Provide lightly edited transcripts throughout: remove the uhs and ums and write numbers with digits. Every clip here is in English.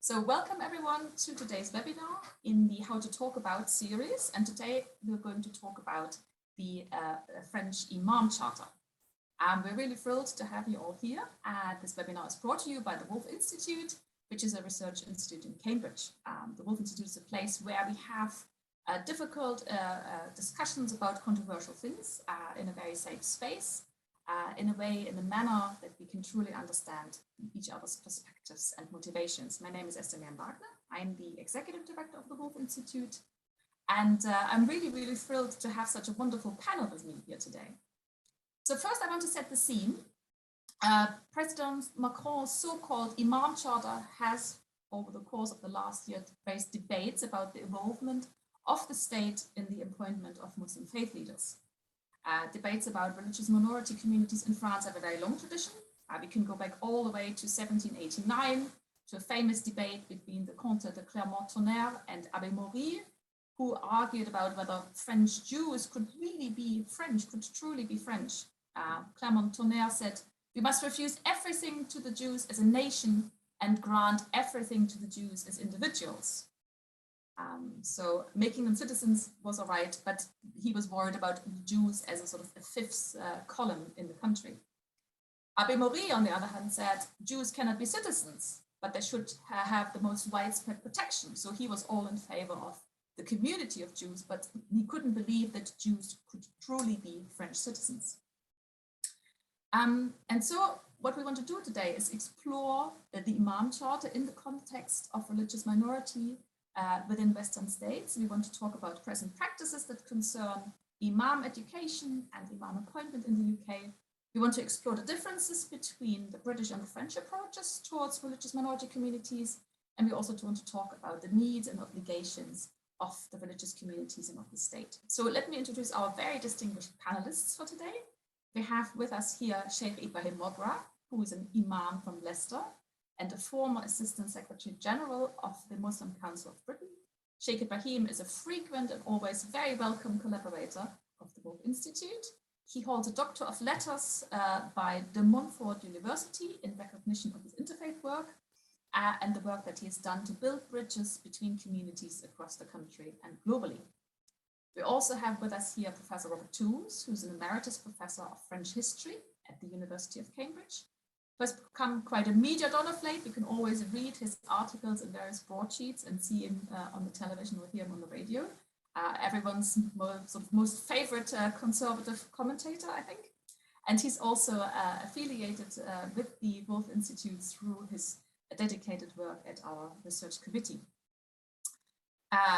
So welcome everyone to today's webinar in the How to Talk About series. And today we're going to talk about the French imam-charter. We're really thrilled to have you all here. This webinar is brought to you by the Wolf Institute, which is a research institute in Cambridge. The Wolf Institute is a place where we have difficult discussions about controversial things in a very safe space, in a manner that we can truly understand each other's perspectives and motivations. My name is Esther-Miriam Wagner. I'm the executive director of the Wolf Institute. And I'm really, really thrilled to have such a wonderful panel with me here today. So first I want to set the scene. President Macron's so-called imam-charter has, over the course of the last year, raised debates about the involvement of the state in the appointment of Muslim faith leaders. Debates about religious minority communities in France have a very long tradition. We can go back all the way to 1789 to a famous debate between the Comte de Clermont-Tonnerre and Abbé Maury, who argued about whether French Jews could really be French, could truly be French. Clermont-Tonnerre said, "We must refuse everything to the Jews as a nation and grant everything to the Jews as individuals." So making them citizens was all right, but he was worried about the Jews as a sort of a fifth column in the country. Abbé Maury, on the other hand, said Jews cannot be citizens, but they should have the most widespread protection. So he was all in favor of the community of Jews, but he couldn't believe that Jews could truly be French citizens. And so what we want to do today is explore the imam-charter in the context of religious minority within Western states. We want to talk about present practices that concern imam education and imam appointment in the UK. We want to explore the differences between the British and the French approaches towards religious minority communities. And we also want to talk about the needs and obligations of the religious communities and of the state. So let me introduce our very distinguished panelists for today. We have with us here Sheikh Ibrahim Mogra, who is an imam from Leicester and a former Assistant Secretary General of the Muslim Council of Britain. Sheikh Ibrahim is a frequent and always very welcome collaborator of the Wolf Institute. He holds a Doctor of Letters by De Montfort University in recognition of his interfaith work and the work that he has done to build bridges between communities across the country and globally. We also have with us here Professor Robert Toombs, who's an emeritus professor of French history at the University of Cambridge, who has become quite a media donaflate. You can always read his articles in various broadsheets and see him on the television or hear him on the radio. Everyone's most favorite conservative commentator, I think. And he's also affiliated with the Wolf Institute through his dedicated work at our research committee.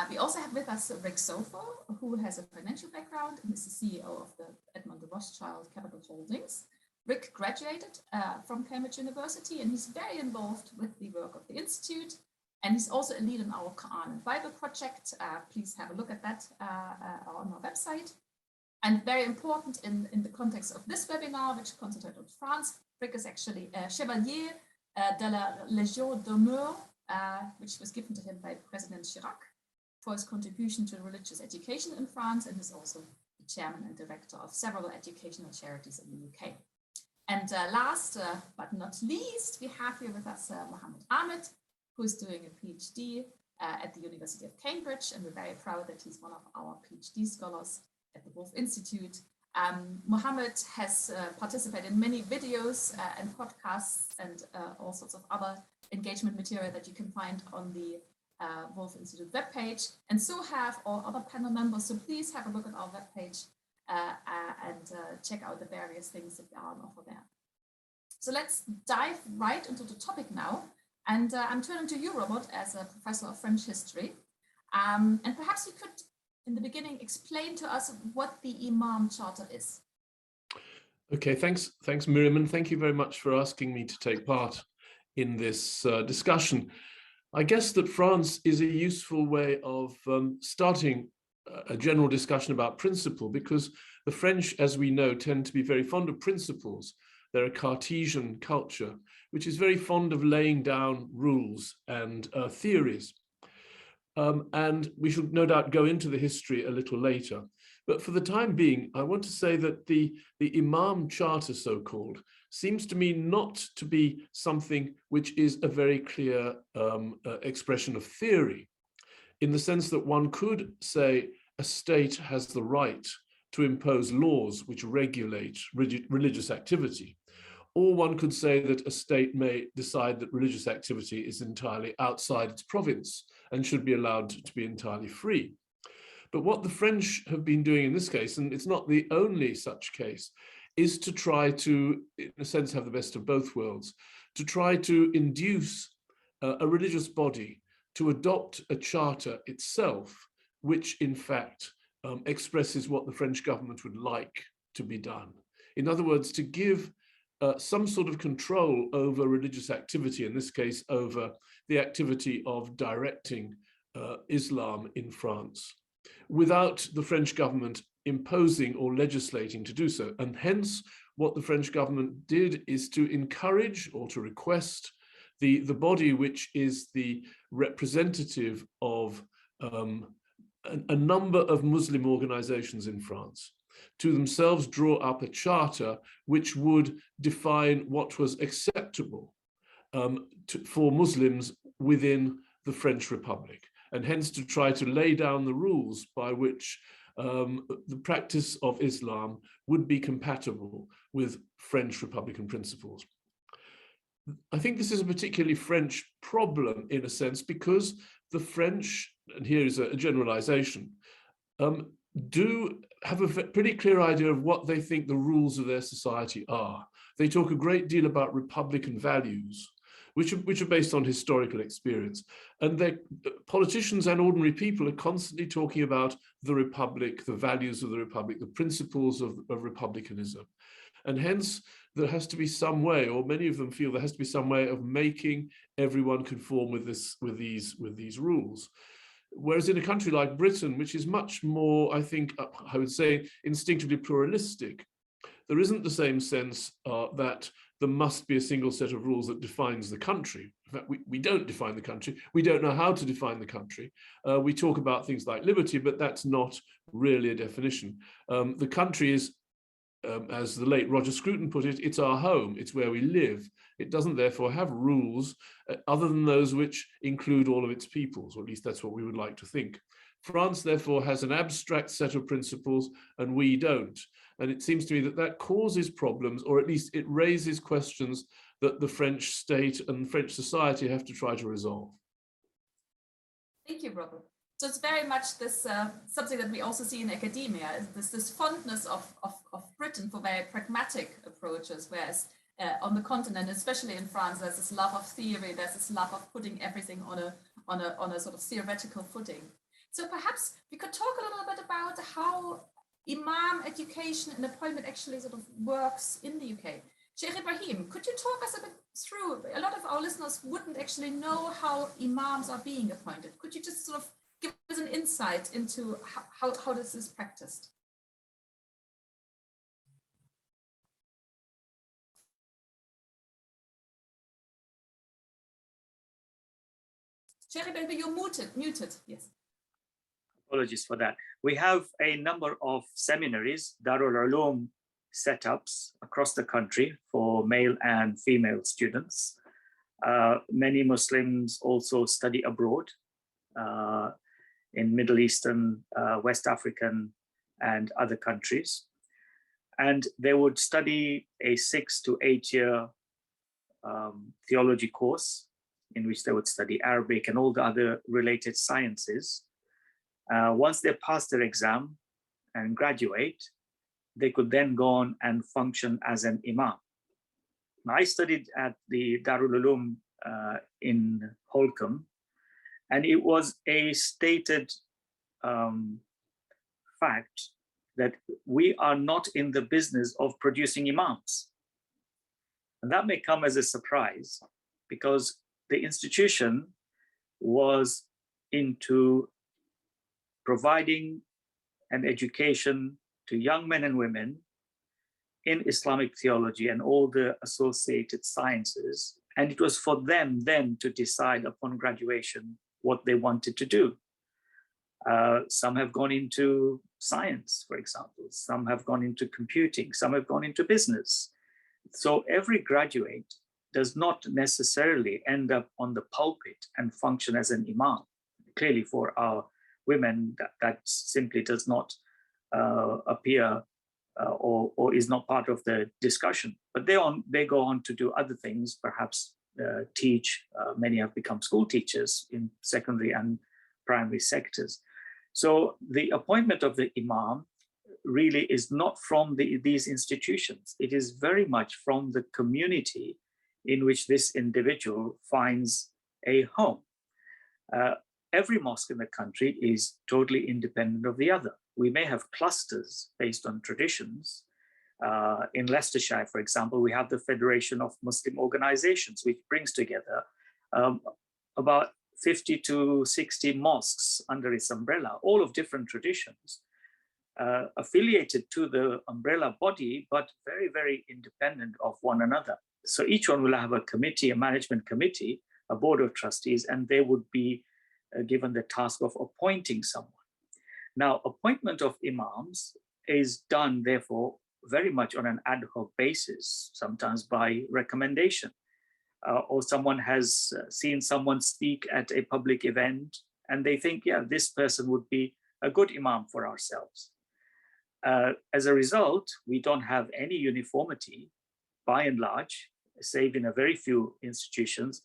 We also have with us Rick Sopher, who has a financial background and is the CEO of the Edmond de Rothschild Capital Holdings. Rick graduated from Cambridge University, and he's very involved with the work of the Institute. And he's also a lead in our Quran and Bible project. Please have a look at that on our website. And very important in the context of this webinar, which concentrated on France, Rick is actually a Chevalier de la Légion d'honneur, which was given to him by President Chirac for his contribution to religious education in France, and is also the chairman and director of several educational charities in the UK. And last but not least, we have here with us Mohamed Ahmed, who is doing a PhD at the University of Cambridge, and we're very proud that he's one of our PhD scholars at the Wolf Institute. Mohammed has participated in many videos and podcasts and all sorts of other engagement material that you can find on the Wolf Institute webpage, and so have all other panel members. So please have a look at our webpage and check out the various things that are on offer there. So let's dive right into the topic now. And I'm turning to you, Robert, as a professor of French history. And perhaps you could, in the beginning, explain to us what the imam-charter is. Okay, thanks, Miriam, and thank you very much for asking me to take part in this discussion. I guess that France is a useful way of starting a general discussion about principle, because the French, as we know, tend to be very fond of principles. They're a Cartesian culture, which is very fond of laying down rules and theories. And we shall no doubt go into the history a little later. But for the time being, I want to say that the Imam-charter, so-called, seems to me not to be something which is a very clear expression of theory, in the sense that one could say a state has the right to impose laws which regulate religious activity. Or one could say that a state may decide that religious activity is entirely outside its province and should be allowed to be entirely free. But what the French have been doing in this case, and it's not the only such case, is to try to, in a sense, have the best of both worlds, to try to induce a religious body to adopt a charter itself, which in fact expresses what the French government would like to be done. In other words, to give some sort of control over religious activity, in this case, over the activity of directing Islam in France, without the French government imposing or legislating to do so. And hence, what the French government did is to encourage or to request the body which is the representative of a number of Muslim organizations in France to themselves draw up a charter which would define what was acceptable for Muslims within the French Republic, and hence to try to lay down the rules by which the practice of Islam would be compatible with French Republican principles. I think this is a particularly French problem in a sense, because the French, and here is a generalization, do have a pretty clear idea of what they think the rules of their society are. They talk a great deal about Republican values, which are based on historical experience. And politicians and ordinary people are constantly talking about the Republic, the values of the Republic, the principles of republicanism. And hence, there has to be some way, or many of them feel there has to be some way of making everyone conform with these rules. Whereas in a country like Britain, which is much more, I think, I would say, instinctively pluralistic, there isn't the same sense that there must be a single set of rules that defines the country. In fact, we don't define the country. We don't know how to define the country. We talk about things like liberty, but that's not really a definition. The country is, as the late Roger Scruton put it, it's our home, it's where we live. It doesn't therefore have rules other than those which include all of its peoples, or at least that's what we would like to think. France therefore has an abstract set of principles and we don't. And it seems to me that that causes problems, or at least it raises questions that the French state and French society have to try to resolve. Thank you, Robert. So it's very much this something that we also see in academia, is this fondness of Britain for very pragmatic approaches, whereas on the continent, especially in France, there's this love of theory, there's this love of putting everything on a sort of theoretical footing. So perhaps we could talk a little bit about how imam education and appointment actually sort of works in the UK. Sheikh Ibrahim, could you talk us a bit through, a lot of our listeners wouldn't actually know how imams are being appointed. Could you just sort of give us an insight into how this is practiced? Sheikh Ibrahim, you're muted, yes. Apologies for that. We have a number of seminaries, Darul Uloom setups across the country for male and female students. Many Muslims also study abroad in Middle Eastern, West African, and other countries. And they would study a 6 to 8 year theology course in which they would study Arabic and all the other related sciences. Once they pass their exam and graduate, they could then go on and function as an imam. Now, I studied at the Darul Uloom in Holcombe, and it was a stated fact that we are not in the business of producing imams. And that may come as a surprise, because the institution was into providing an education to young men and women in Islamic theology and all the associated sciences. And it was for them then to decide upon graduation what they wanted to do. Some have gone into science, for example. Some have gone into computing. Some have gone into business. So every graduate does not necessarily end up on the pulpit and function as an imam. Clearly for our women, that simply does not appear or is not part of the discussion. But they go on to do other things, perhaps teach. Many have become school teachers in secondary and primary sectors. So the appointment of the imam really is not from these institutions. It is very much from the community in which this individual finds a home. Every mosque in the country is totally independent of the other. We may have clusters based on traditions. In Leicestershire, for example, we have the Federation of Muslim Organizations, which brings together about 50 to 60 mosques under its umbrella, all of different traditions, affiliated to the umbrella body, but very, very independent of one another. So each one will have a committee, a management committee, a board of trustees, and they would be given the task of appointing someone. Now, appointment of imams is done, therefore, very much on an ad hoc basis, sometimes by recommendation, or someone has seen someone speak at a public event, and they think, yeah, this person would be a good imam for ourselves. As a result, we don't have any uniformity, by and large, save in a very few institutions,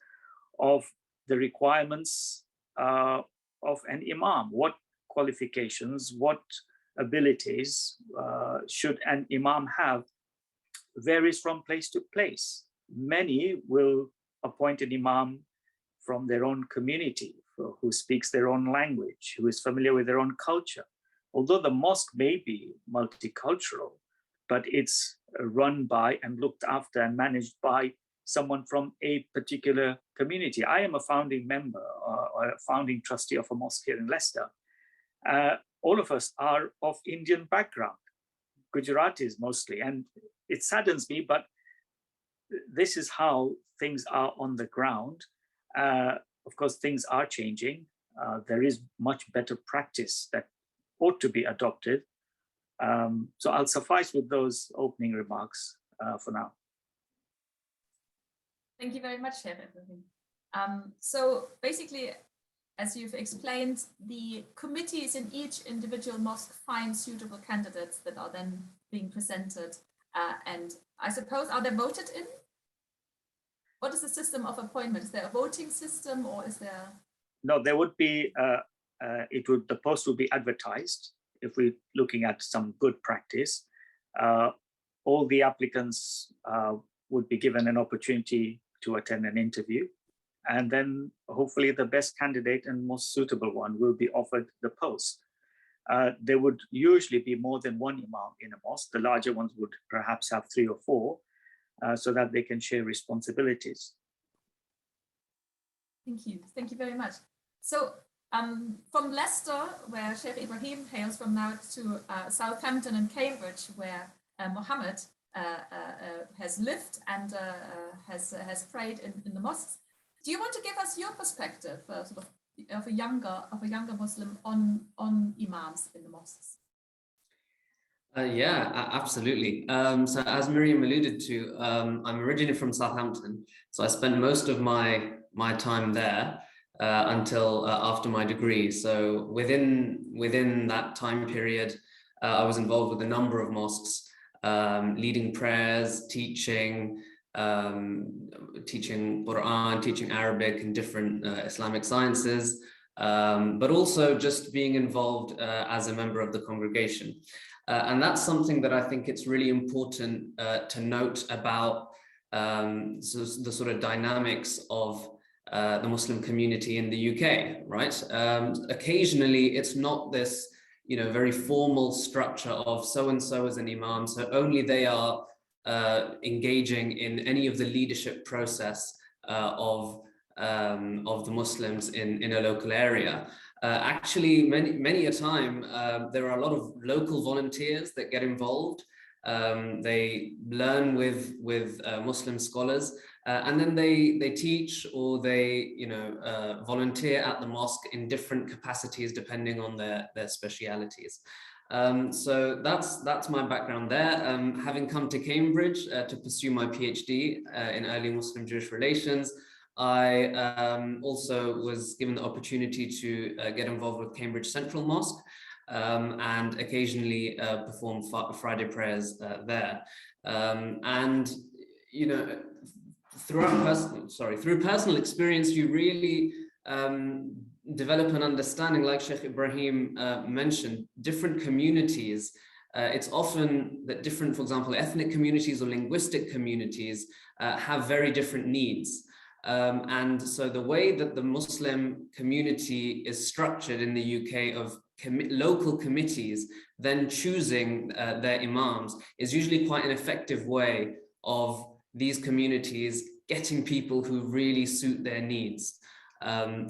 of the requirements of an imam. What qualifications, what abilities should an imam have varies from place to place. Many will appoint an imam from their own community, who speaks their own language, who is familiar with their own culture. Although the mosque may be multicultural, but it's run by and looked after and managed by someone from a particular community. I am a founding member or a founding trustee of a mosque here in Leicester. All of us are of Indian background, Gujaratis mostly, and it saddens me, but this is how things are on the ground. Of course, things are changing. There is much better practice that ought to be adopted. So I'll suffice with those opening remarks for now. Thank you very much, Sheikh Ibrahim. So basically, as you've explained, the committees in each individual mosque find suitable candidates that are then being presented. And I suppose, are they voted in? What is the system of appointment? Is there a voting system, or is there? No, there would be, the post would be advertised. If we're looking at some good practice, all the applicants would be given an opportunity to attend an interview. And then hopefully the best candidate and most suitable one will be offered the post. There would usually be more than one imam in a mosque. The larger ones would perhaps have 3 or 4, so that they can share responsibilities. Thank you very much. So from Leicester, where Sheikh Ibrahim hails from now, to Southampton and Cambridge, where Mohammed has lived and has prayed in the mosques. Do you want to give us your perspective, sort of a younger Muslim on imams in the mosques? Yeah, absolutely. So as Miriam alluded to, I'm originally from Southampton, so I spent most of my time there until after my degree. So within that time period, I was involved with a number of mosques, leading prayers, teaching Quran, teaching Arabic and different Islamic sciences, but also just being involved as a member of the congregation. And that's something that I think it's really important to note about the sort of dynamics of the Muslim community in the UK, right? Occasionally, it's not this, very formal structure of so-and-so as an imam, so only they are engaging in any of the leadership process of the Muslims in a local area. Actually, many a time, there are a lot of local volunteers that get involved. They learn with Muslim scholars, and then they teach or they volunteer at the mosque in different capacities depending on their specialities. So that's my background there. Having come to Cambridge to pursue my PhD in early Muslim Jewish relations, I also was given the opportunity to get involved with Cambridge Central Mosque and occasionally perform Friday prayers there. And you know, through personal experience, you really develop an understanding, like Sheikh Ibrahim mentioned, different communities. It's often that different, for example, ethnic communities or linguistic communities have very different needs. And so the way that the Muslim community is structured in the UK of local committees then choosing their imams is usually quite an effective way of these communities getting people who really suit their needs.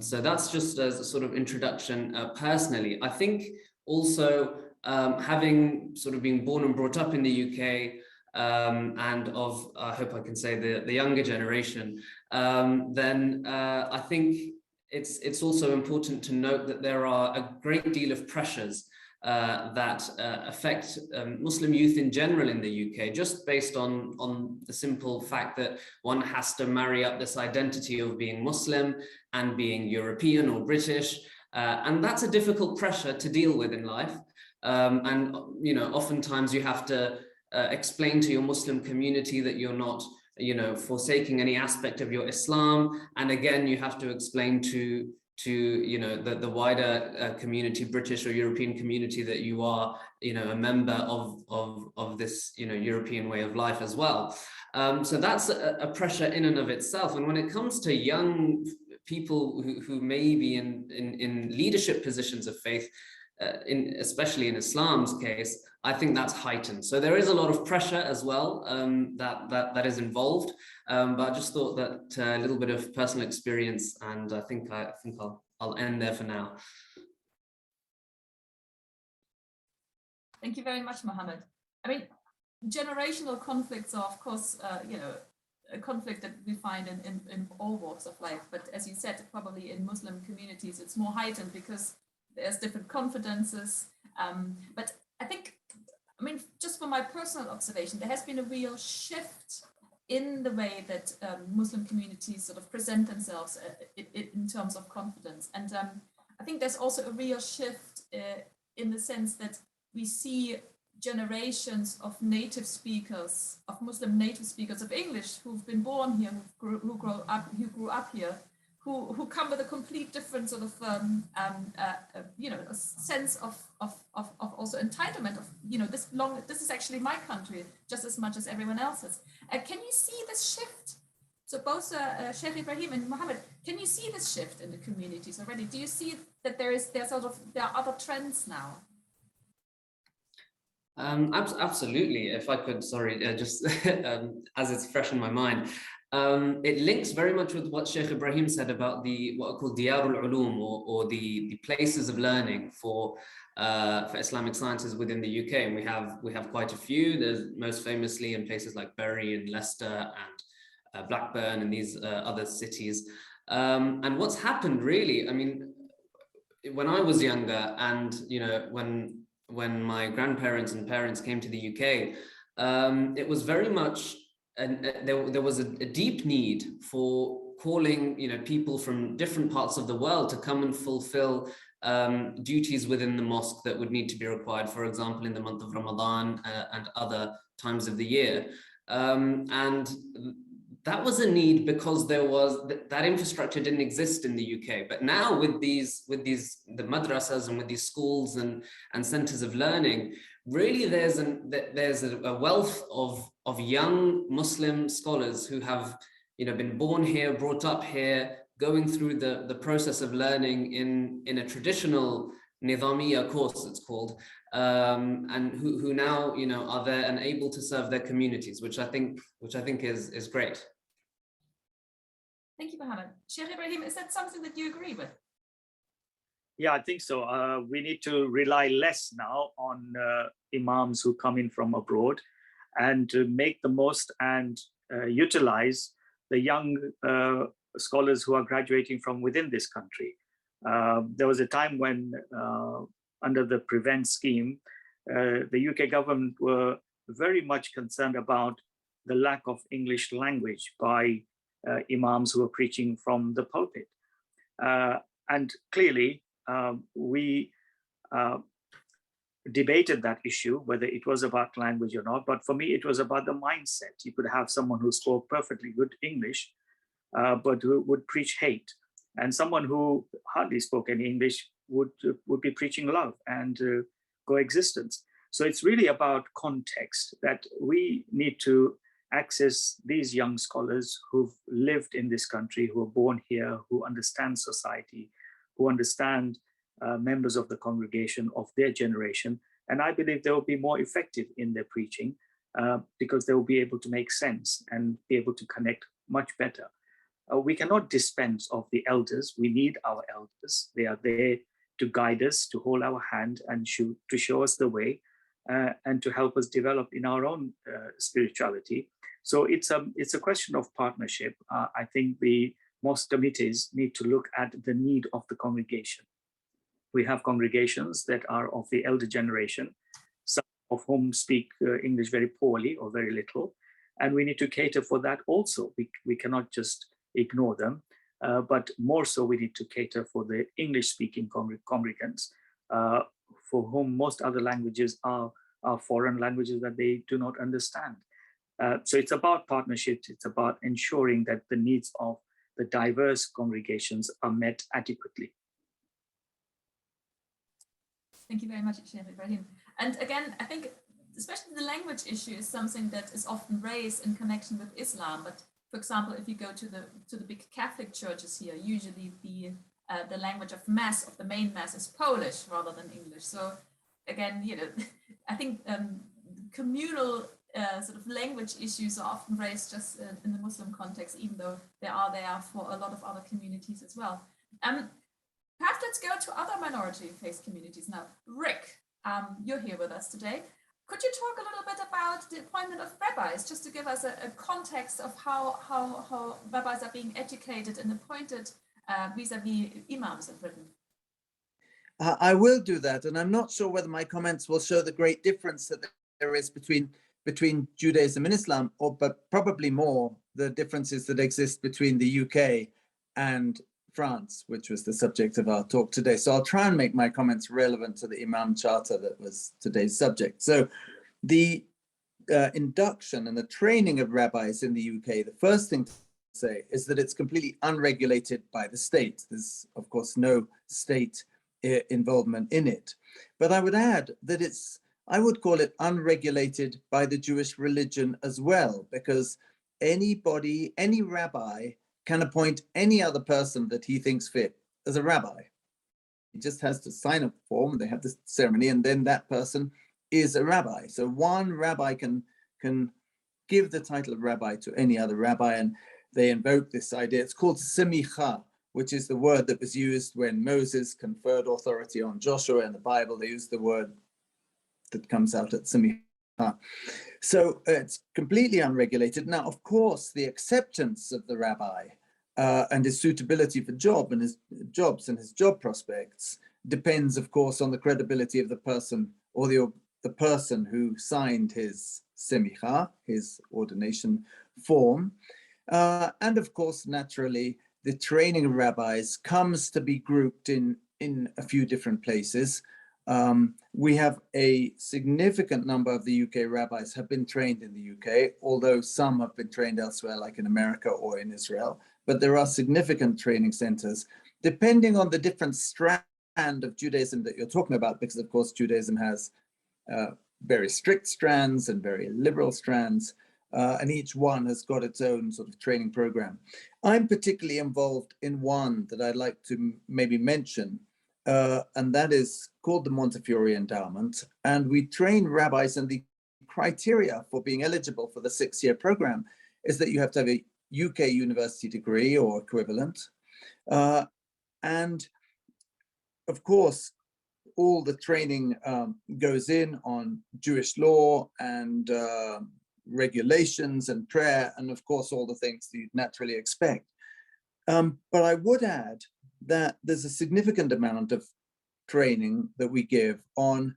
So that's just as a sort of introduction personally. I think also having sort of been born and brought up in the UK and of, I hope I can say, the younger generation, then I think it's also important to note that there are a great deal of pressures that affect Muslim youth in general in the UK, just based on the simple fact that one has to marry up this identity of being Muslim and being European or British, and that's a difficult pressure to deal with in life. And you know, oftentimes you have to explain to your Muslim community that you're not, you know, forsaking any aspect of your Islam, and again you have to explain to you know the wider community, British or European community, that you are, you know, a member of this, you know, European way of life as well. So that's a pressure in and of itself. And when it comes to young people who may be in leadership positions of faith, especially in Islam's case, I think that's heightened. So there is a lot of pressure as well that is involved. But I just thought that a little bit of personal experience, and I think I'll end there for now. Thank you very much, Mohammed. I mean, generational conflicts are, of course, you know, a conflict that we find in all walks of life. But as you said, probably in Muslim communities, it's more heightened because there's different confidences. But I think, I mean, just from my personal observation, there has been a real shift in the way that Muslim communities sort of present themselves in terms of confidence. And I think there's also a real shift in the sense that we see generations of native speakers, of Muslim native speakers of English who've been born here, who grew up here, who come with a complete different sort of, you know, a sense of also entitlement of, you know, this is actually my country just as much as everyone else's. Can you see this shift? So both Sheikh Ibrahim and Mohammed, can you see this shift in the communities already? Do you see that there are other trends now? Absolutely. If I could, sorry, just as it's fresh in my mind. It links very much with what Sheikh Ibrahim said about what are called Diyarul Ulum, or the places of learning for Islamic sciences within the UK, and we have quite a few. There's most famously in places like Bury and Leicester and Blackburn and these other cities. And what's happened really, I mean, when I was younger, and you know, when my grandparents and parents came to the UK, it was very much. And there was a deep need for calling, you know, people from different parts of the world to come and fulfill duties within the mosque that would need to be required, for example, in the month of Ramadan and other times of the year. And that was a need because there was that infrastructure didn't exist in the UK. But now with the madrasas and with these schools and centers of learning, really there's a wealth of young Muslim scholars who have, you know, been born here, brought up here, going through the process of learning in a traditional Nizamiya course, it's called, and who now, you know, are there and able to serve their communities, which I think is great. Thank you, Mohammed. Sheikh Ibrahim, is that something that you agree with? Yeah, I think so. We need to rely less now on imams who come in from abroad, and to make the most and utilize the young scholars who are graduating from within this country. There was a time when, under the Prevent scheme, the UK government were very much concerned about the lack of English language by imams who were preaching from the pulpit. And clearly, we debated that issue, whether it was about language or not. But for me, it was about the mindset. You could have someone who spoke perfectly good English, but who would preach hate. And someone who hardly spoke any English would be preaching love and coexistence. So it's really about context, that we need to access these young scholars who've lived in this country, who are born here, who understand society, who understand members of the congregation of their generation. And I believe they will be more effective in their preaching because they will be able to make sense and be able to connect much better. We cannot dispense of the elders. We need our elders. They are there to guide us, to hold our hand and to show us the way and to help us develop in our own spirituality. So it's a question of partnership. I think the mosque committees need to look at the need of the congregation. We have congregations that are of the elder generation, some of whom speak English very poorly or very little, and we need to cater for that also. We cannot just ignore them, but more so we need to cater for the English-speaking congregants for whom most other languages are foreign languages that they do not understand. So it's about partnerships. It's about ensuring that the needs of the diverse congregations are met adequately. Thank you very much, Sheikh Ibrahim. And again, I think especially the language issue is something that is often raised in connection with Islam. But for example, if you go to the big Catholic churches here, usually the language of mass, of the main mass, is Polish rather than English. So again, you know, I think communal sort of language issues are often raised just in the Muslim context, even though they are there for a lot of other communities as well. Perhaps let's go to other minority faith communities now. Rick, you're here with us today. Could you talk a little bit about the appointment of rabbis, just to give us a context of how rabbis are being educated and appointed vis-a-vis imams in Britain? I will do that, and I'm not sure whether my comments will show the great difference that there is between Judaism and Islam, but probably more the differences that exist between the UK and France, which was the subject of our talk today. So I'll try and make my comments relevant to the imam-charter that was today's subject. So the induction and the training of rabbis in the UK, the first thing to say is that it's completely unregulated by the state. There's, of course, no state involvement in it. But I would add that I would call it unregulated by the Jewish religion as well, because anybody, any rabbi, can appoint any other person that he thinks fit as a rabbi. He just has to sign a form, they have this ceremony, and then that person is a rabbi. So one rabbi can give the title of rabbi to any other rabbi, and they invoke this idea. It's called semicha, which is the word that was used when Moses conferred authority on Joshua in the Bible. They used the word that comes out at semicha. So it's completely unregulated. Now, of course, the acceptance of the rabbi and his suitability for jobs and his job prospects depends, of course, on the credibility of the person or the person who signed his semicha, his ordination form. And of course, naturally, the training of rabbis comes to be grouped in a few different places. We have a significant number of the UK rabbis have been trained in the UK, although some have been trained elsewhere, like in America or in Israel. But there are significant training centers, depending on the different strand of Judaism that you're talking about, because of course Judaism has very strict strands and very liberal strands, and each one has got its own sort of training program. I'm particularly involved in one that I'd like to maybe mention, and that is called the Montefiore Endowment. And we train rabbis, and the criteria for being eligible for the 6-year program is that you have to have a UK university degree or equivalent. And of course, all the training goes in on Jewish law and regulations and prayer, and of course, all the things that you'd naturally expect. But I would add that there's a significant amount of training that we give on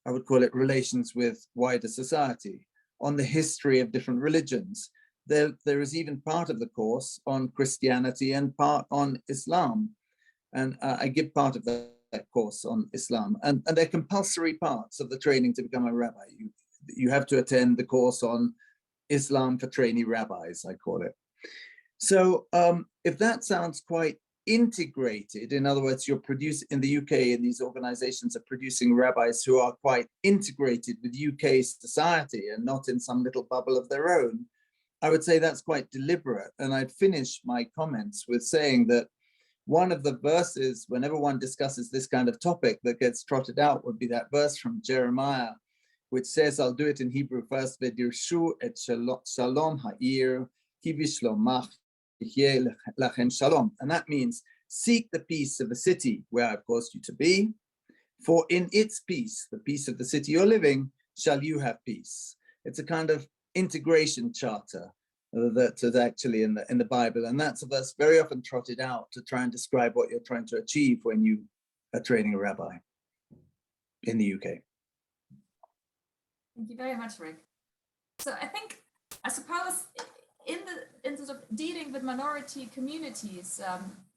I would call it relations with wider society, on the history of different religions. There is even part of the course on Christianity and part on Islam. And I give part of that course on Islam. And they're compulsory parts of the training to become a rabbi. You have to attend the course on Islam for trainee rabbis, I call it. So if that sounds quite integrated, in other words, you're producing in the UK, and these organizations are producing rabbis who are quite integrated with UK society and not in some little bubble of their own, I would say that's quite deliberate. And I'd finish my comments with saying that one of the verses, whenever one discusses this kind of topic, that gets trotted out would be that verse from Jeremiah, which says, I'll do it in Hebrew first, V'dirshu et shalom ha'ir, ki b'shlomach yeh lachem shalom. And that means, seek the peace of the city where I've caused you to be, for in its peace, the peace of the city you're living, shall you have peace. It's a kind of integration charter that's actually in the Bible, and that's a verse very often trotted out to try and describe what you're trying to achieve when you are training a rabbi in the UK. Thank you very much, Rick. So I suppose in sort of dealing with minority communities,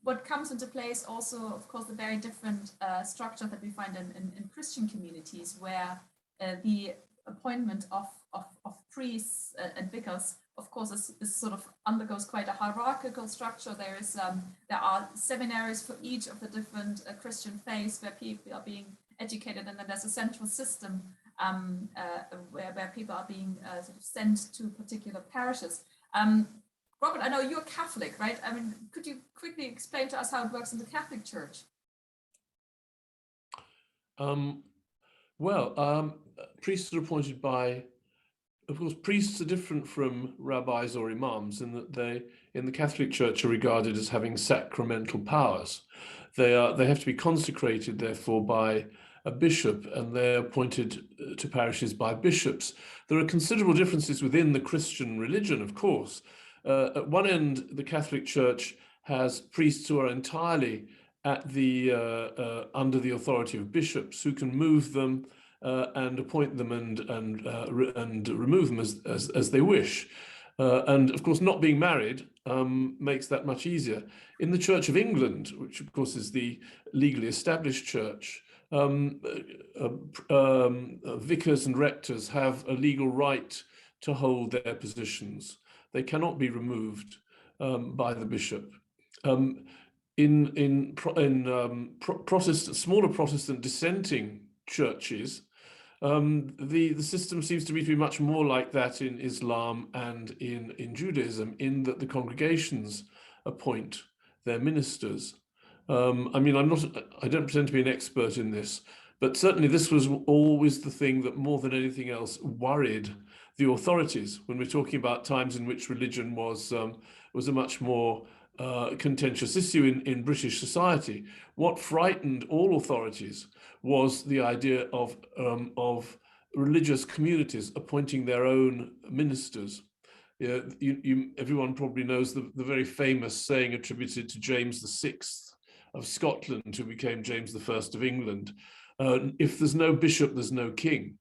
what comes into place also, of course, the very different structure that we find in Christian communities, where the appointment of priests and vicars, of course, is sort of undergoes quite a hierarchical structure. There are seminaries for each of the different Christian faiths where people are being educated, and then there's a central system where people are being sort of sent to particular parishes. Robert, I know you're Catholic, right? I mean, could you quickly explain to us how it works in the Catholic Church? Priests are appointed by, of course, priests are different from rabbis or imams in that they, in the Catholic Church, are regarded as having sacramental powers. They have to be consecrated, therefore, by a bishop, and they're appointed to parishes by bishops. There are considerable differences within the Christian religion, of course. At one end, the Catholic Church has priests who are entirely at the under the authority of bishops, who can move them and appoint them and remove them as they wish. And of course, not being married makes that much easier. In the Church of England, which of course is the legally established church, vicars and rectors have a legal right to hold their positions. They cannot be removed by the bishop. In smaller Protestant dissenting churches, the system seems to me to be much more like that in Islam and in Judaism, in that the congregations appoint their ministers. I mean, I don't pretend to be an expert in this, but certainly this was always the thing that more than anything else worried the authorities when we're talking about times in which religion was a much more contentious issue in British society. What frightened all authorities was the idea of religious communities appointing their own ministers. Everyone probably knows the very famous saying attributed to James VI of Scotland, who became James I of England: if there's no bishop, there's no king.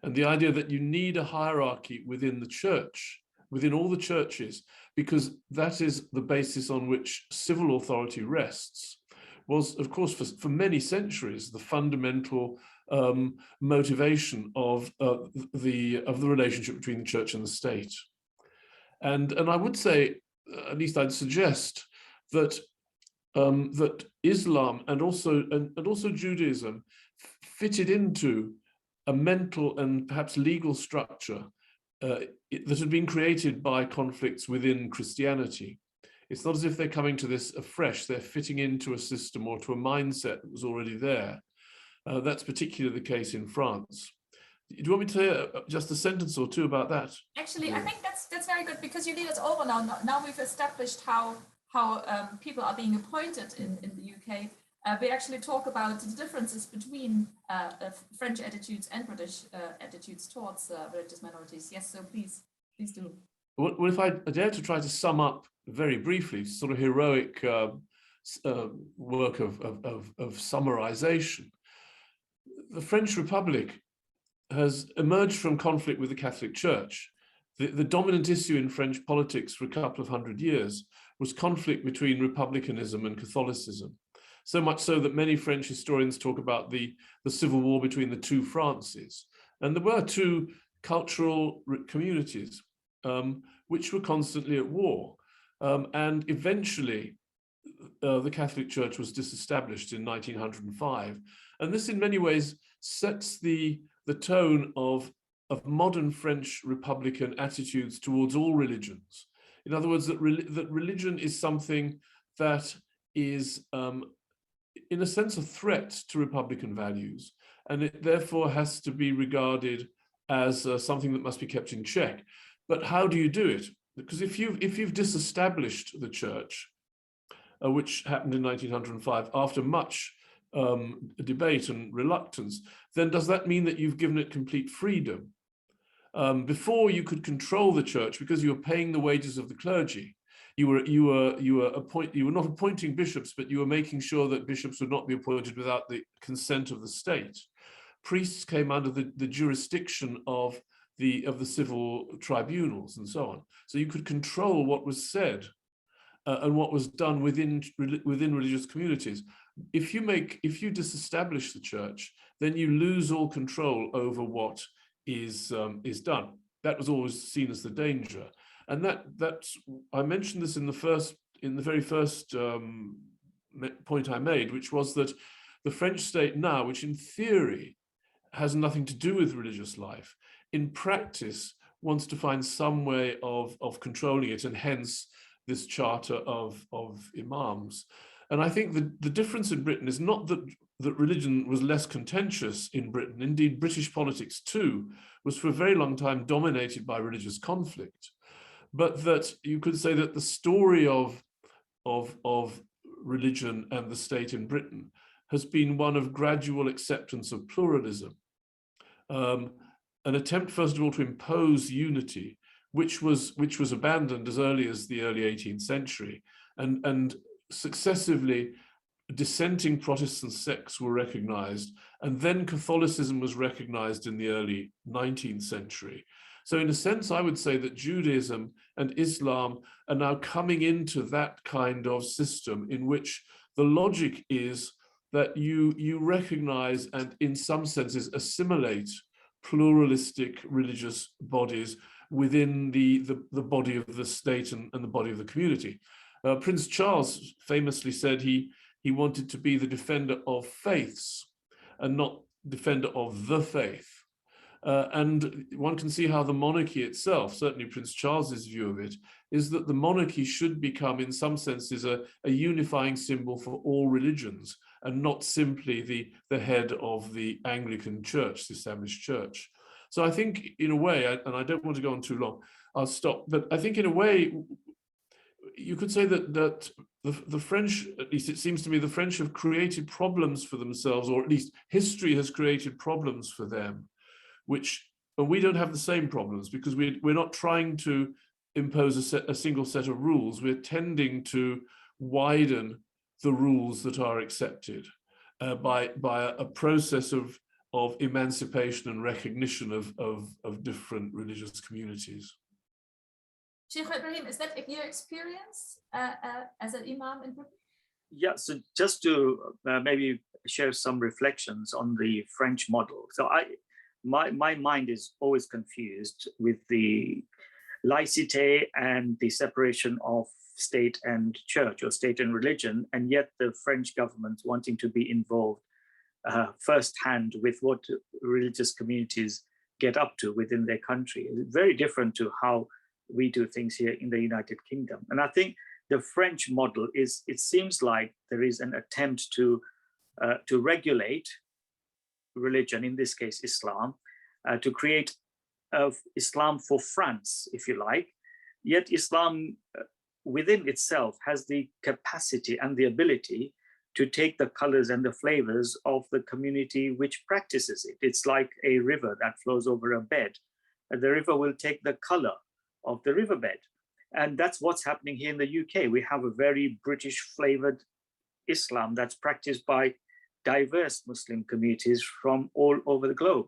And the idea that you need a hierarchy within the church, within all the churches, because that is the basis on which civil authority rests, was, of course, for many centuries, the fundamental motivation of the relationship between the church and the state. And I would say, at least I'd suggest, that that Islam and also Judaism fitted into a mental and perhaps legal structure that had been created by conflicts within Christianity. It's not as if they're coming to this afresh, they're fitting into a system or to a mindset that was already there. That's particularly the case in France. Do you want me to say just a sentence or two about that? Actually, I think that's very good, because you lead us over now. Now we've established how people are being appointed in the UK. We actually talk about the differences between French attitudes and British attitudes towards religious minorities. Yes, so please do. Well, if I dare to try to sum up very briefly, sort of heroic work of summarization, the French Republic has emerged from conflict with the Catholic Church. The dominant issue in French politics for a couple of hundred years was conflict between republicanism and Catholicism. So much so that many French historians talk about the civil war between the two Frances. And there were two cultural communities which were constantly at war. And eventually, the Catholic Church was disestablished in 1905. And this in many ways sets the tone of modern French Republican attitudes towards all religions. In other words, that religion is something that is, in a sense, a threat to Republican values, and it therefore has to be regarded as something that must be kept in check. But how do you do it? Because if you've disestablished the church, which happened in 1905 after much debate and reluctance, then does that mean that you've given it complete freedom? Before, you could control the church because you were paying the wages of the clergy. You were not appointing bishops, but you were making sure that bishops would not be appointed without the consent of the state. Priests came under the jurisdiction of the civil tribunals and so on. So you could control what was said and what was done within religious communities. If you disestablish the church, then you lose all control over what is done. That was always seen as the danger, and that's I mentioned this in the very first point I made, which was that the French state now, which in theory has nothing to do with religious life, in practice wants to find some way of controlling it, and hence this charter of imams. And I think the difference in Britain is not that religion was less contentious in Britain. Indeed, British politics too was for a very long time dominated by religious conflict. But that you could say that the story of religion and the state in Britain has been one of gradual acceptance of pluralism. An attempt, first of all, to impose unity, which was abandoned as early as the early 18th century, and successively dissenting Protestant sects were recognized, and then Catholicism was recognized in the early 19th century. So in a sense, I would say that Judaism and Islam are now coming into that kind of system in which the logic is that you recognize and in some senses assimilate pluralistic religious bodies within the body of the state and the body of the community. Prince Charles famously said he wanted to be the defender of faiths and not defender of the faith. And one can see how the monarchy itself, certainly Prince Charles's view of it, is that the monarchy should become, in some senses, a unifying symbol for all religions, and not simply the head of the Anglican Church, the established church. So I think, in a way, and I don't want to go on too long, I'll stop, but I think in a way, you could say that the French, at least it seems to me, the French have created problems for themselves, or at least history has created problems for them, which we don't have the same problems, because we're not trying to impose a single set of rules. We're tending to widen the rules that are accepted by a process of emancipation and recognition of different religious communities. Sheikh Ibrahim, is that your experience as an imam in Britain? Yeah, so just to maybe share some reflections on the French model. So my mind is always confused with the laicite and the separation of state and church, or state and religion, and yet the French government wanting to be involved firsthand with what religious communities get up to within their country. It's very different to how we do things here in the United Kingdom. And I think the French model is, it seems like there is an attempt to regulate religion, in this case Islam, to create Islam for France, if you like. Yet Islam within itself has the capacity and the ability to take the colors and the flavors of the community which practices it. It's like a river that flows over a bed. And the river will take the color of the riverbed. And that's what's happening here in the UK. We have a very British flavored Islam that's practiced by diverse Muslim communities from all over the globe.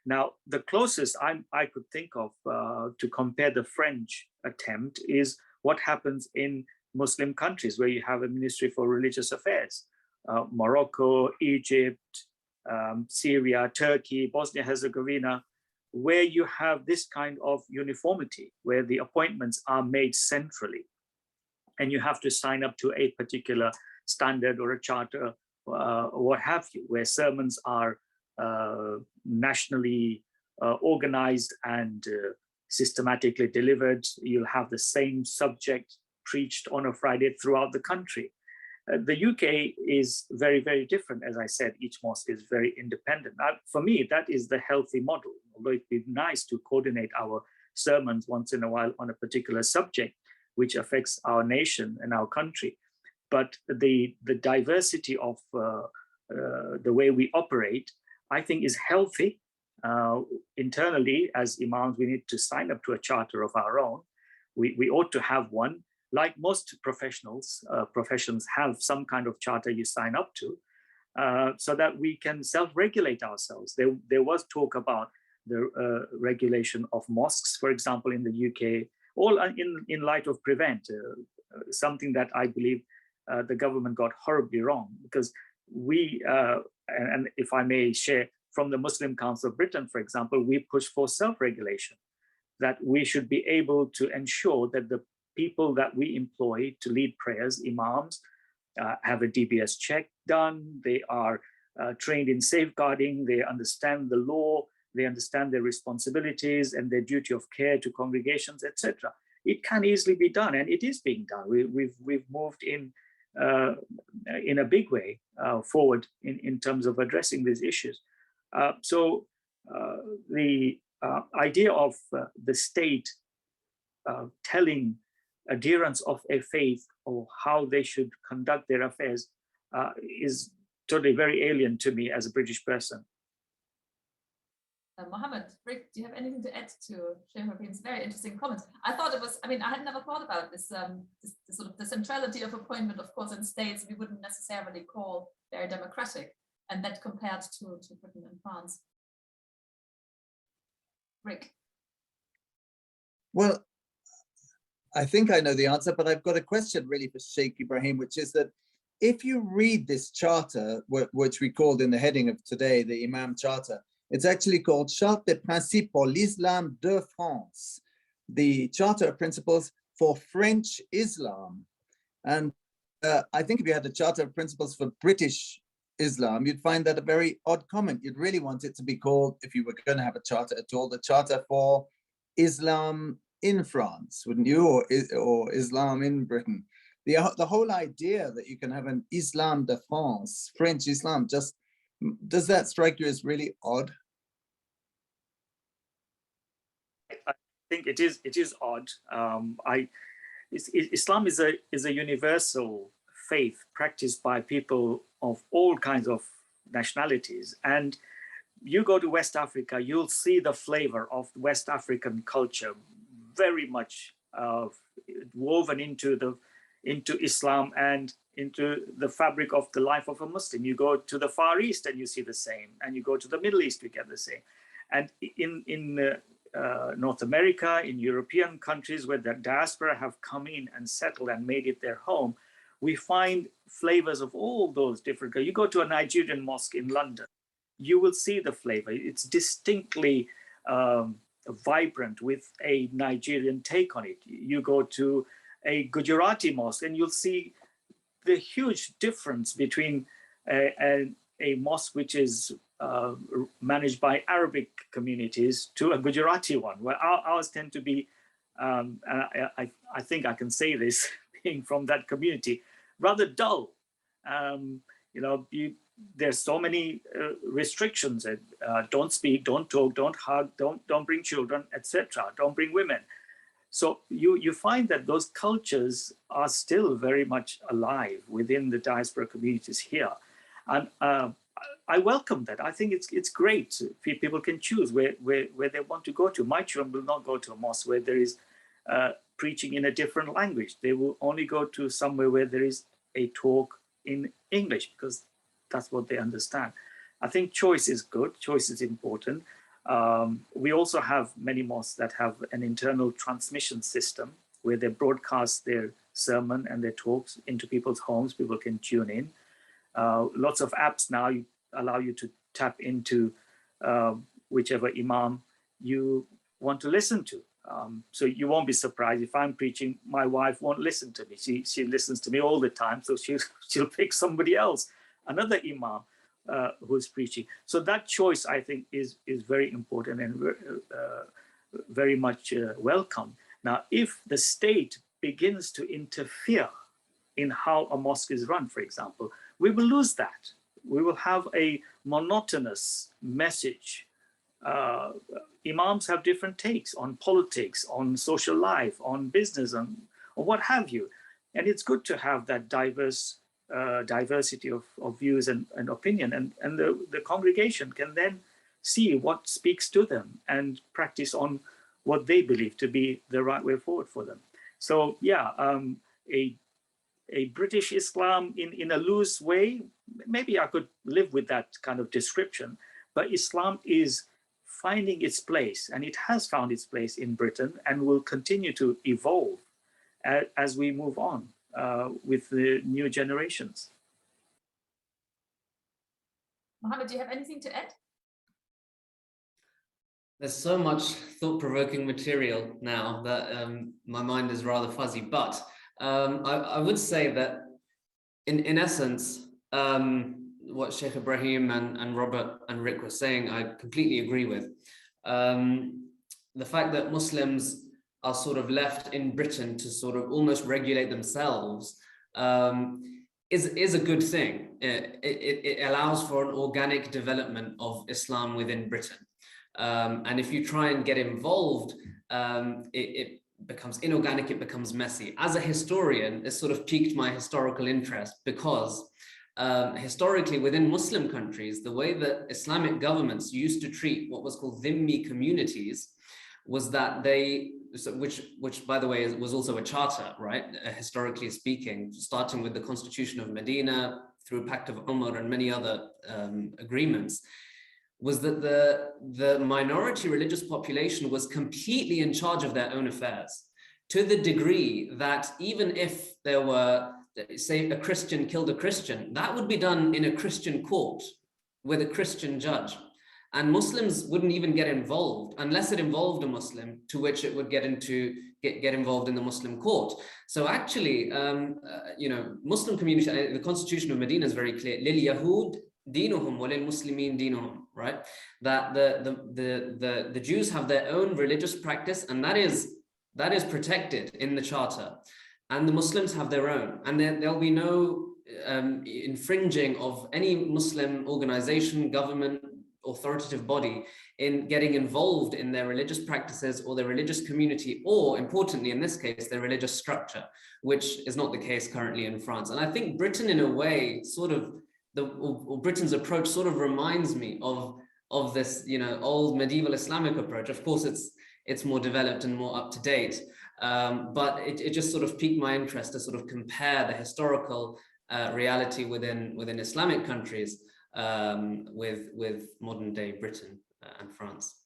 Now, the closest I could think of to compare the French attempt is what happens in Muslim countries where you have a Ministry for Religious Affairs. Morocco, Egypt, Syria, Turkey, Bosnia-Herzegovina, where you have this kind of uniformity, where the appointments are made centrally, and you have to sign up to a particular standard or a charter, or what have you, where sermons are nationally organized and systematically delivered. You'll have the same subject preached on a Friday throughout the country. The UK is very, very different. As I said, each mosque is very independent. For me, that is the healthy model. Although it'd be nice to coordinate our sermons once in a while on a particular subject, which affects our nation and our country. But the diversity of the way we operate, I think, is healthy. Internally, as imams, we need to sign up to a charter of our own. We ought to have one. Like most professions have some kind of charter you sign up to, so that we can self-regulate ourselves. There was talk about the regulation of mosques, for example, in the UK, all in light of Prevent, something that I believe the government got horribly wrong, because we, and if I may share, from the Muslim Council of Britain, for example, we push for self-regulation, that we should be able to ensure that the people that we employ to lead prayers, imams, have a DBS check done, they are trained in safeguarding, they understand the law, they understand their responsibilities and their duty of care to congregations, etc. It can easily be done, and it is being done. We've moved in a big way forward in terms of addressing these issues. So the idea of the state telling adherents of a faith or how they should conduct their affairs is totally very alien to me as a British person. Mohammed, Rick, do you have anything to add to Sheikh Ibrahim's very interesting comments? I thought it was, I mean, I had never thought about this, this sort of the centrality of appointment. Of course, in states, we wouldn't necessarily call very democratic, and that compared to Britain and France. Rick. Well, I think I know the answer, but I've got a question really for Sheikh Ibrahim, which is that if you read this charter, which we called in the heading of today, the imam-charter, it's actually called Charte des Principes pour l'Islam de France, the Charter of Principles for French Islam. And I think if you had a Charter of Principles for British Islam, you'd find that a very odd comment. You'd really want it to be called, if you were going to have a charter at all, the Charter for Islam in France, wouldn't you? Or Islam in Britain. The whole idea that you can have an Islam de France, French Islam, just, does that strike you as really odd? I think it is odd. Islam is a universal faith practiced by people of all kinds of nationalities, and you go to West Africa, you'll see the flavor of West African culture very much woven into Islam and into the fabric of the life of a Muslim. You go to the Far East and you see the same, and you go to the Middle East, you get the same. And in North America, in European countries where the diaspora have come in and settled and made it their home, we find flavors of all those different. You go to a Nigerian mosque in London, you will see the flavor. It's distinctly vibrant with a Nigerian take on it. You go to a Gujarati mosque and you'll see the huge difference between a mosque which is managed by Arabic communities to a Gujarati one, where ours tend to be, I think I can say this, being from that community, rather dull. You know, there's so many restrictions. Don't speak, don't talk, don't hug, don't bring children, etc. Don't bring women. So you find that those cultures are still very much alive within the diaspora communities here, and I welcome that. I think it's great. People can choose where they want to go to. My children will not go to a mosque where there is preaching in a different language. They will only go to somewhere where there is a talk in English, because that's what they understand. I think choice is good. Choice is important. We also have many mosques that have an internal transmission system where they broadcast their sermon and their talks into people's homes. People can tune in. Lots of apps now allow you to tap into whichever imam you want to listen to. So you won't be surprised if I'm preaching, my wife won't listen to me. She listens to me all the time, so she'll pick somebody else, another imam who's preaching. So that choice, I think, is very important and very much welcome. Now, if the state begins to interfere in how a mosque is run, for example, we will lose that. We will have a monotonous message. Imams have different takes on politics, on social life, on business, or what have you. And it's good to have that diversity of views and opinion. And the congregation can then see what speaks to them and practice on what they believe to be the right way forward for them. So yeah, a British Islam in a loose way, maybe I could live with that kind of description, but Islam is finding its place, and it has found its place in Britain and will continue to evolve as we move on with the new generations. Mohammed, do you have anything to add? There's so much thought-provoking material now that my mind is rather fuzzy, but I would say that in essence, what Sheikh Ibrahim and Robert and Rick were saying, I completely agree with. The fact that Muslims are sort of left in Britain to sort of almost regulate themselves is a good thing. It allows for an organic development of Islam within Britain. And if you try and get involved, it becomes inorganic, it becomes messy. As a historian, it sort of piqued my historical interest because historically within Muslim countries, the way that Islamic governments used to treat what was called dhimmi communities was that which by the way was also a charter, right? Historically speaking, starting with the Constitution of Medina through Pact of Umar and many other agreements, was that the minority religious population was completely in charge of their own affairs, to the degree that even if there were, say, a Christian killed a Christian, that would be done in a Christian court with a Christian judge. And Muslims wouldn't even get involved unless it involved a Muslim, to which it would get involved in the Muslim court. So actually, Muslim community, the Constitution of Medina is very clear. Lil Yahud dinuhum wa lil Muslimin dinuhum, right? That the Jews have their own religious practice, and that is protected in the charter, and the Muslims have their own, and there'll be no infringing of any Muslim organization, government, authoritative body in getting involved in their religious practices or their religious community, or importantly in this case, their religious structure, which is not the case currently in France. And I think Britain, in a way, sort of Britain's approach sort of reminds me of this, old medieval Islamic approach. Of course, it's more developed and more up to date, but it just sort of piqued my interest to sort of compare the historical reality within Islamic countries with modern day Britain and France.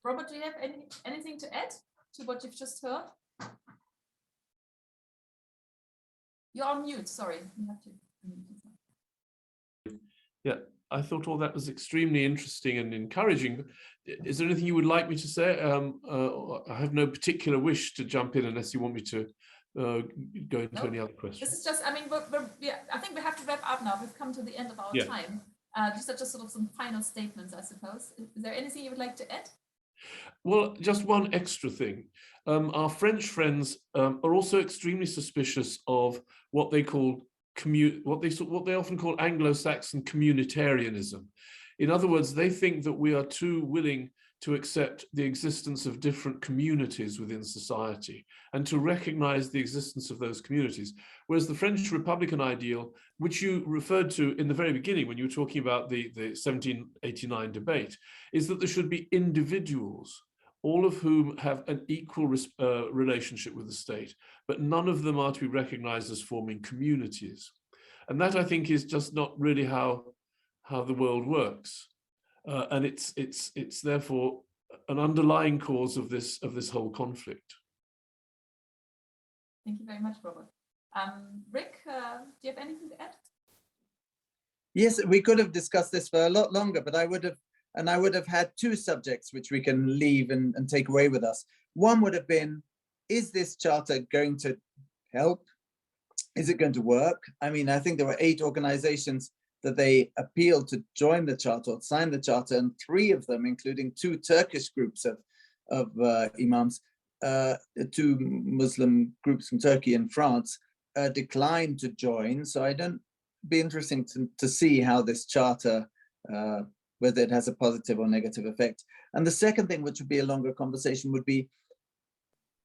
Robert, do you have anything to add to what you've just heard? You're on mute, sorry. You have to. Yeah, I thought all that was extremely interesting and encouraging. Is there anything you would like me to say? I have no particular wish to jump in unless you want me to go into any other questions. This is just, I think we have to wrap up now. We've come to the end of our time. These are just sort of some final statements, I suppose. Is there anything you would like to add? Well, just one extra thing. Our French friends are also extremely suspicious of what they call what they often call Anglo-Saxon communitarianism. In other words, they think that we are too willing to accept the existence of different communities within society and to recognize the existence of those communities. Whereas the French Republican ideal, which you referred to in the very beginning when you were talking about the 1789 debate, is that there should be individuals, all of whom have an equal relationship with the state, but none of them are to be recognized as forming communities. And that, I think, is just not really how the world works. and it's therefore an underlying cause of this whole conflict. Thank you very much, Robert. Rick, do you have anything to add? Yes, we could have discussed this for a lot longer, but I would have had two subjects which we can leave and take away with us. One would have been, is this charter going to help? Is it going to work? I mean, I think there were 8 organizations that they appealed to join the charter or sign the charter, and 3 of them, including 2 Turkish groups of imams, 2 Muslim groups from Turkey and France, declined to join. So I don't be interesting to see how this charter, whether it has a positive or negative effect. And the second thing, which would be a longer conversation, would be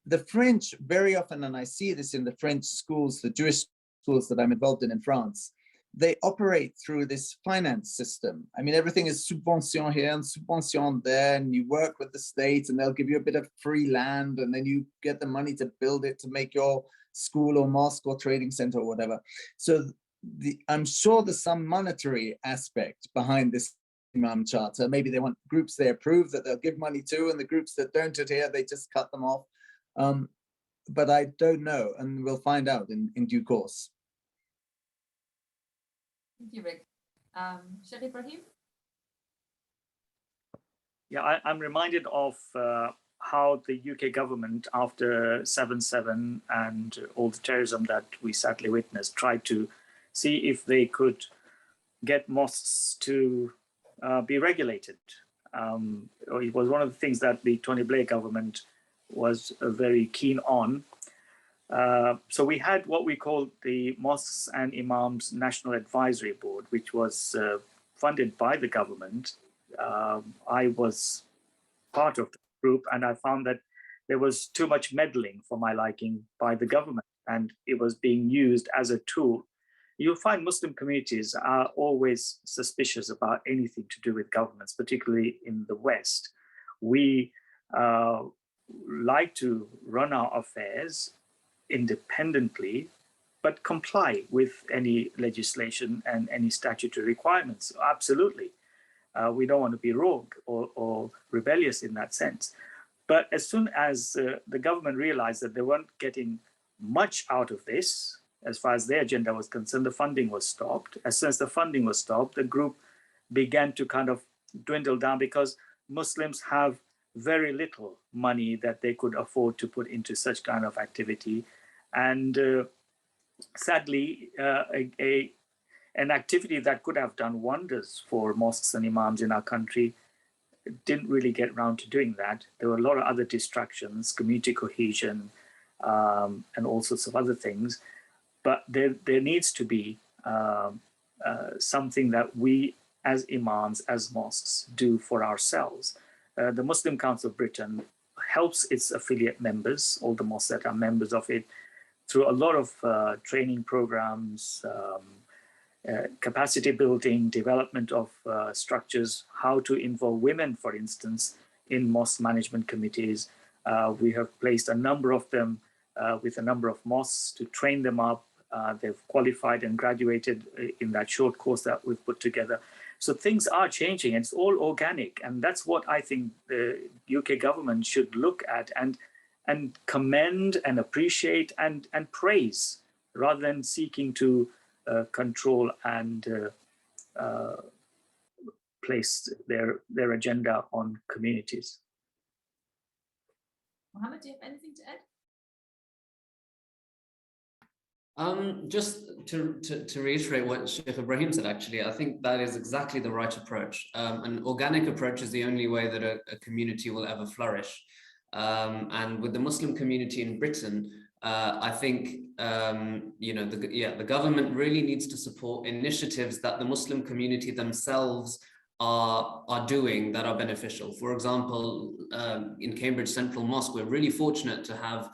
the French, very often, and I see this in the French schools, the Jewish schools that I'm involved in France, they operate through this finance system. I mean, everything is subvention here and subvention there, and you work with the state and they'll give you a bit of free land, and then you get the money to build it to make your school or mosque or trading center or whatever. So I'm sure there's some monetary aspect behind this imam charter. Maybe they want groups they approve that they'll give money to, and the groups that don't adhere, they just cut them off. But I don't know, and we'll find out in due course. Thank you, Rick. Sheikh Ibrahim? Yeah, I'm reminded of how the UK government, after 7/7 and all the terrorism that we sadly witnessed, tried to see if they could get mosques to be regulated. It was one of the things that the Tony Blair government was very keen on. So we had what we called the Mosques and Imams National Advisory Board, which was funded by the government. I was part of the group, and I found that there was too much meddling for my liking by the government, and it was being used as a tool. You'll find Muslim communities are always suspicious about anything to do with governments, particularly in the West. We like to run our affairs independently, but comply with any legislation and any statutory requirements. Absolutely. We don't want to be rogue or rebellious in that sense. But as soon as the government realized that they weren't getting much out of this, as far as their agenda was concerned, the funding was stopped. As soon as the funding was stopped, the group began to kind of dwindle down, because Muslims have very little money that they could afford to put into such kind of activity. And sadly, an activity that could have done wonders for mosques and imams in our country didn't really get around to doing that. There were a lot of other distractions, community cohesion, and all sorts of other things. But there needs to be something that we as imams, as mosques, do for ourselves. The Muslim Council of Britain helps its affiliate members, all the mosques that are members of it, through a lot of training programs, capacity building, development of structures, how to involve women, for instance, in mosque management committees. We have placed a number of them with a number of mosques to train them up. They've qualified and graduated in that short course that we've put together. So things are changing, and it's all organic. And that's what I think the UK government should look at and commend and appreciate and praise, rather than seeking to control and place their agenda on communities. Mohammed, do you have anything to add? Just to reiterate what Sheikh Ibrahim said, actually, I think that is exactly the right approach. An organic approach is the only way that a community will ever flourish. And with the Muslim community in Britain, I think the government really needs to support initiatives that the Muslim community themselves are doing that are beneficial. For example, in Cambridge Central Mosque, we're really fortunate to have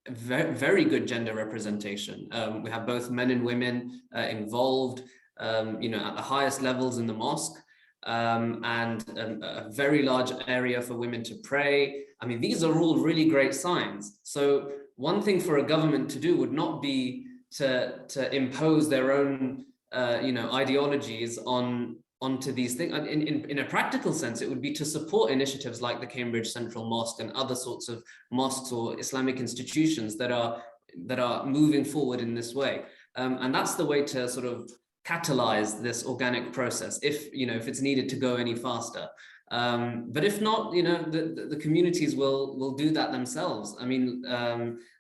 very good gender representation. We have both men and women involved, at the highest levels in the mosque, and a very large area for women to pray. I mean, these are all really great signs. So one thing for a government to do would not be to impose their own, ideologies on onto these things. In a practical sense, it would be to support initiatives like the Cambridge Central Mosque and other sorts of mosques or Islamic institutions that are moving forward in this way. And that's the way to sort of catalyze this organic process if it's needed to go any faster. But if not, the communities will do that themselves. I mean,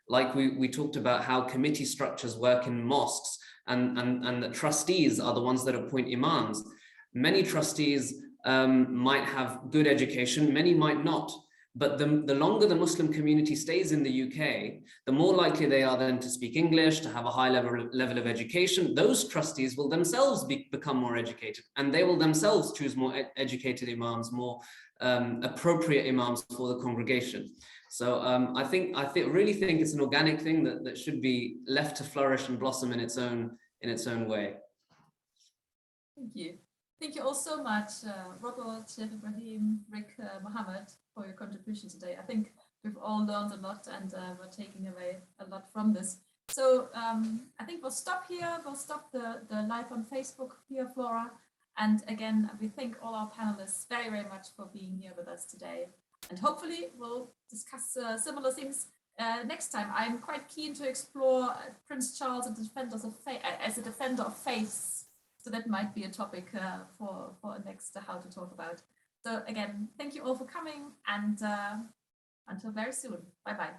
like we talked about how committee structures work in mosques, and the trustees are the ones that appoint imams. Many trustees might have good education, many might not. But the longer the Muslim community stays in the UK, the more likely they are then to speak English, to have a high level of education. Those trustees will themselves become more educated, and they will themselves choose more educated imams, more appropriate imams for the congregation. So I really think it's an organic thing that should be left to flourish and blossom in its own way. Thank you. Thank you all so much, Robert, Sheikh, Ibrahim, Rick, Mohammed, for your contribution today. I think we've all learned a lot, and we're taking away a lot from this. So I think we'll stop here. We'll stop the live on Facebook here, Flora. And again, we thank all our panelists very, very much for being here with us today. And hopefully we'll discuss similar things next time. I'm quite keen to explore Prince Charles as a defender of faiths. So that might be a topic for next how to talk about. So again, thank you all for coming, and until very soon. Bye-bye.